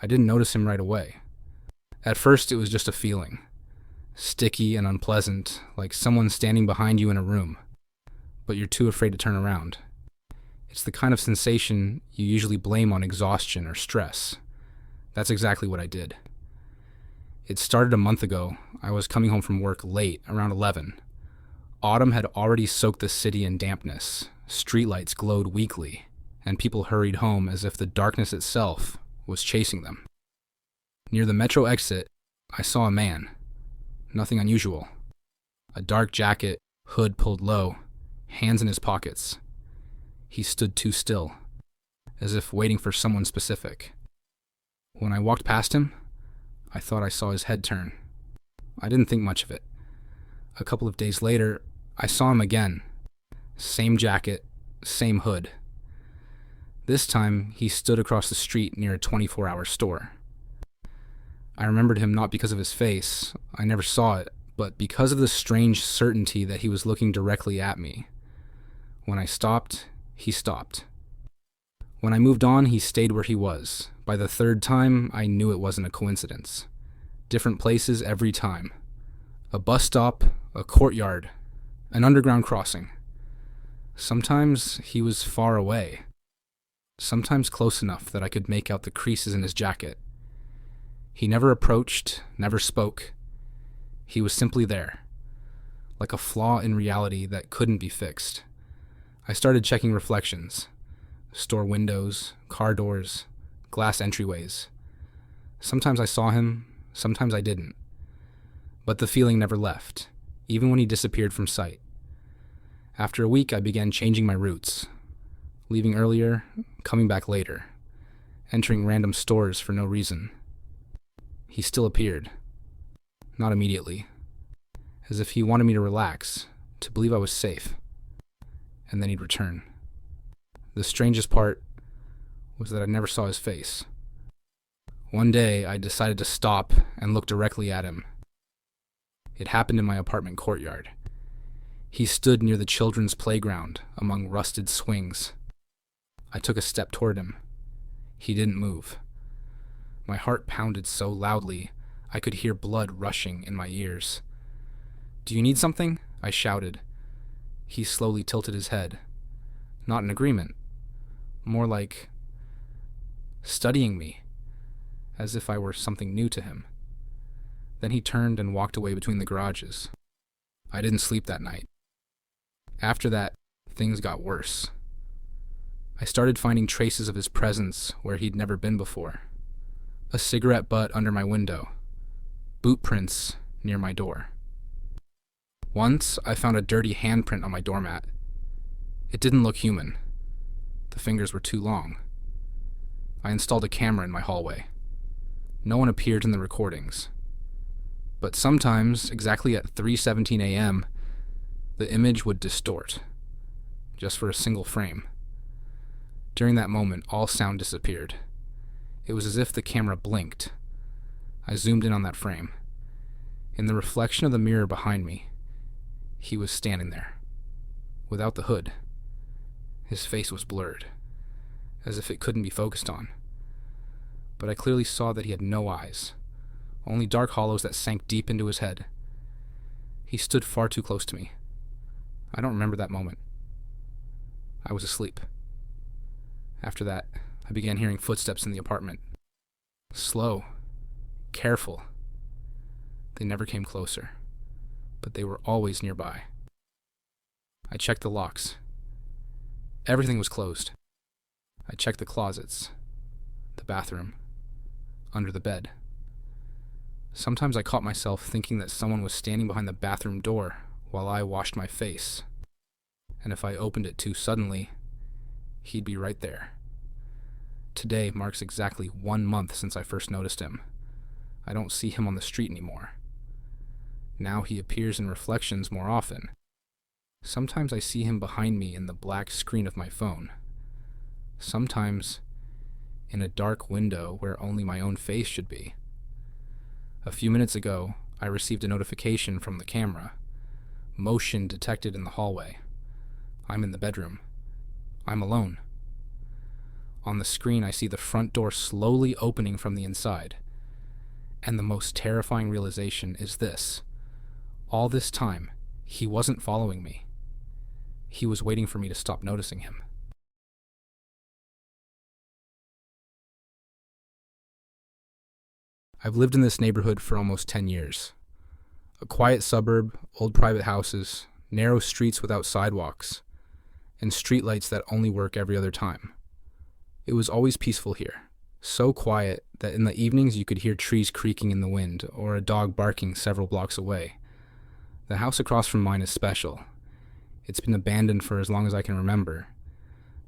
I didn't notice him right away. At first, it was just a feeling. Sticky and unpleasant, like someone standing behind you in a room, but you're too afraid to turn around. It's the kind of sensation you usually blame on exhaustion or stress. That's exactly what I did. It started a month ago. I was coming home from work late, around 11. Autumn had already soaked the city in dampness. Streetlights glowed weakly, and people hurried home as if the darkness itself was chasing them. Near the metro exit, I saw a man. Nothing unusual. A dark jacket, hood pulled low, hands in his pockets. He stood too still, as if waiting for someone specific. When I walked past him, I thought I saw his head turn. I didn't think much of it. A couple of days later, I saw him again. Same jacket, same hood. This time, he stood across the street near a 24-hour store. I remembered him not because of his face, I never saw it, but because of the strange certainty that he was looking directly at me. When I stopped, he stopped. When I moved on, he stayed where he was. By the third time, I knew it wasn't a coincidence. Different places every time. A bus stop, a courtyard, an underground crossing. Sometimes he was far away. Sometimes close enough that I could make out the creases in his jacket. He never approached, never spoke. He was simply there, like a flaw in reality that couldn't be fixed. I started checking reflections. Store windows, car doors, glass entryways. Sometimes I saw him, sometimes I didn't. But the feeling never left, even when he disappeared from sight. After a week, I began changing my routes, leaving earlier, coming back later, entering random stores for no reason. He still appeared. Not immediately. As if he wanted me to relax, to believe I was safe. And then he'd return. The strangest part was that I never saw his face. One day, I decided to stop and look directly at him. It happened in my apartment courtyard. He stood near the children's playground among rusted swings. I took a step toward him. He didn't move. My heart pounded so loudly, I could hear blood rushing in my ears. "Do you need something?" I shouted. He slowly tilted his head. Not in agreement. More like studying me, as if I were something new to him. Then he turned and walked away between the garages. I didn't sleep that night. After that, things got worse. I started finding traces of his presence where he'd never been before. A cigarette butt under my window. Boot prints near my door. Once, I found a dirty handprint on my doormat. It didn't look human. The fingers were too long. I installed a camera in my hallway. No one appeared in the recordings. But sometimes, exactly at 3:17 a.m., the image would distort, just for a single frame. During that moment, all sound disappeared. It was as if the camera blinked. I zoomed in on that frame. In the reflection of the mirror behind me, he was standing there, without the hood. His face was blurred, as if it couldn't be focused on. But I clearly saw that he had no eyes, only dark hollows that sank deep into his head. He stood far too close to me. I don't remember that moment. I was asleep. After that, I began hearing footsteps in the apartment. Slow, careful. They never came closer, but they were always nearby. I checked the locks. Everything was closed. I checked the closets, the bathroom, under the bed. Sometimes I caught myself thinking that someone was standing behind the bathroom door while I washed my face, and if I opened it too suddenly, he'd be right there. Today marks exactly 1 month since I first noticed him. I don't see him on the street anymore. Now he appears in reflections more often. Sometimes I see him behind me in the black screen of my phone. Sometimes in a dark window where only my own face should be. A few minutes ago, I received a notification from the camera. Motion detected in the hallway. I'm in the bedroom. I'm alone. On the screen, I see the front door slowly opening from the inside. And the most terrifying realization is this. All this time, he wasn't following me. He was waiting for me to stop noticing him. I've lived in this neighborhood for almost 10 years. A quiet suburb, old private houses, narrow streets without sidewalks, and streetlights that only work every other time. It was always peaceful here, so quiet that in the evenings you could hear trees creaking in the wind or a dog barking several blocks away. The house across from mine is special. It's been abandoned for as long as I can remember.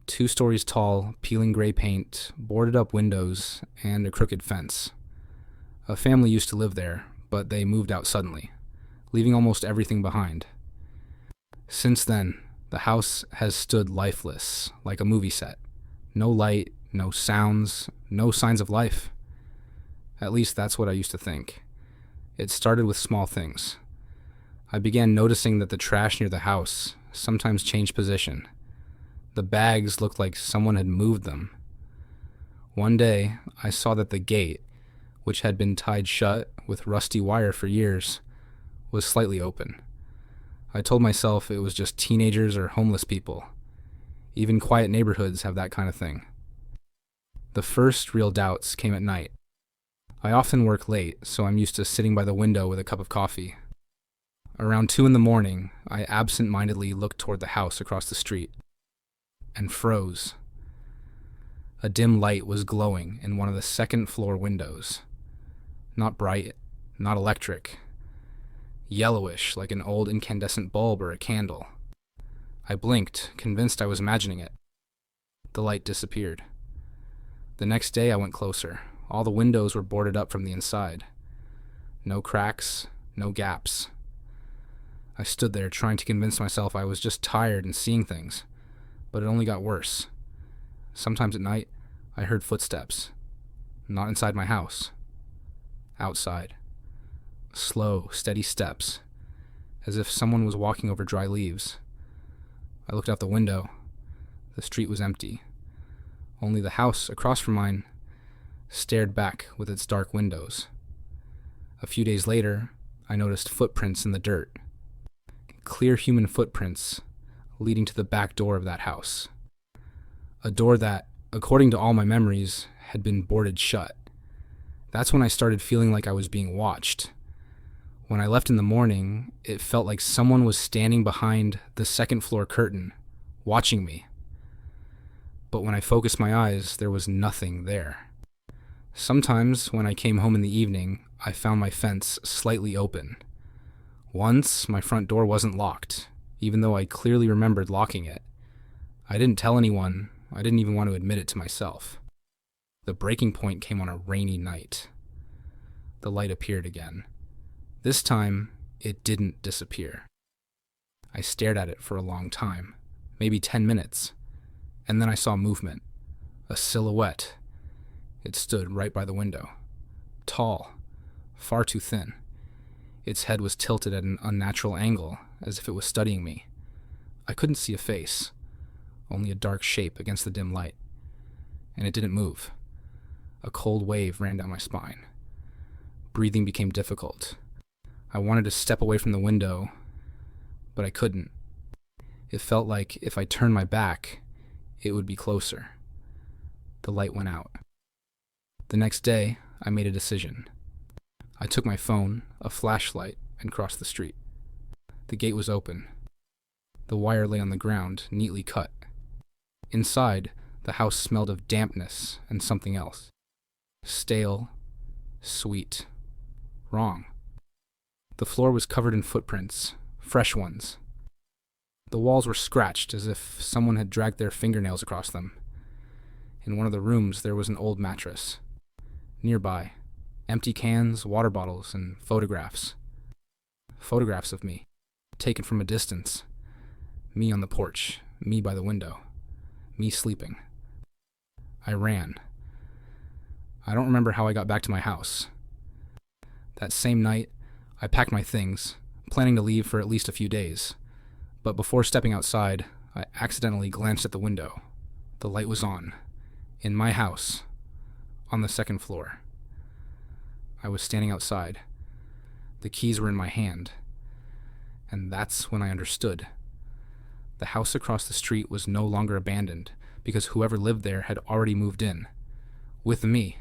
2 stories tall, peeling gray paint, boarded up windows, and a crooked fence. A family used to live there, but they moved out suddenly, leaving almost everything behind. Since then, the house has stood lifeless, like a movie set. No light, no sounds, no signs of life. At least that's what I used to think. It started with small things. I began noticing that the trash near the house sometimes changed position. The bags looked like someone had moved them. One day, I saw that the gate, which had been tied shut with rusty wire for years, was slightly open. I told myself it was just teenagers or homeless people. Even quiet neighborhoods have that kind of thing. The first real doubts came at night. I often work late, so I'm used to sitting by the window with a cup of coffee. Around 2 a.m, I absent-mindedly looked toward the house across the street and froze. A dim light was glowing in one of the second-floor windows. Not bright, not electric. Yellowish, like an old incandescent bulb or a candle. I blinked, convinced I was imagining it. The light disappeared. The next day I went closer. All the windows were boarded up from the inside. No cracks, no gaps. I stood there trying to convince myself I was just tired and seeing things, but it only got worse. Sometimes at night, I heard footsteps. Not inside my house. Outside. Slow, steady steps, as if someone was walking over dry leaves. I looked out the window. The street was empty. Only the house across from mine stared back with its dark windows. A few days later, I noticed footprints in the dirt. Clear human footprints leading to the back door of that house. A door that, according to all my memories, had been boarded shut. That's when I started feeling like I was being watched. When I left in the morning, it felt like someone was standing behind the second-floor curtain, watching me. But when I focused my eyes, there was nothing there. Sometimes, when I came home in the evening, I found my fence slightly open. Once, my front door wasn't locked, even though I clearly remembered locking it. I didn't tell anyone. I didn't even want to admit it to myself. The breaking point came on a rainy night. The light appeared again. This time, it didn't disappear. I stared at it for a long time, maybe 10 minutes, and then I saw movement, a silhouette. It stood right by the window. Tall, far too thin. Its head was tilted at an unnatural angle, as if it was studying me. I couldn't see a face, only a dark shape against the dim light. And it didn't move. A cold wave ran down my spine. Breathing became difficult. I wanted to step away from the window, but I couldn't. It felt like if I turned my back, it would be closer. The light went out. The next day, I made a decision. I took my phone, a flashlight, and crossed the street. The gate was open. The wire lay on the ground, neatly cut. Inside, the house smelled of dampness and something else. Stale, sweet, wrong. The floor was covered in footprints, fresh ones. The walls were scratched as if someone had dragged their fingernails across them. In one of the rooms, there was an old mattress. Nearby, empty cans, water bottles, and photographs. Photographs of me, taken from a distance. Me on the porch, me by the window, me sleeping. I ran. I don't remember how I got back to my house. That same night, I packed my things, planning to leave for at least a few days. But before stepping outside, I accidentally glanced at the window. The light was on. In my house, on the second floor. I was standing outside. The keys were in my hand. And that's when I understood. The house across the street was no longer abandoned because whoever lived there had already moved in. With me.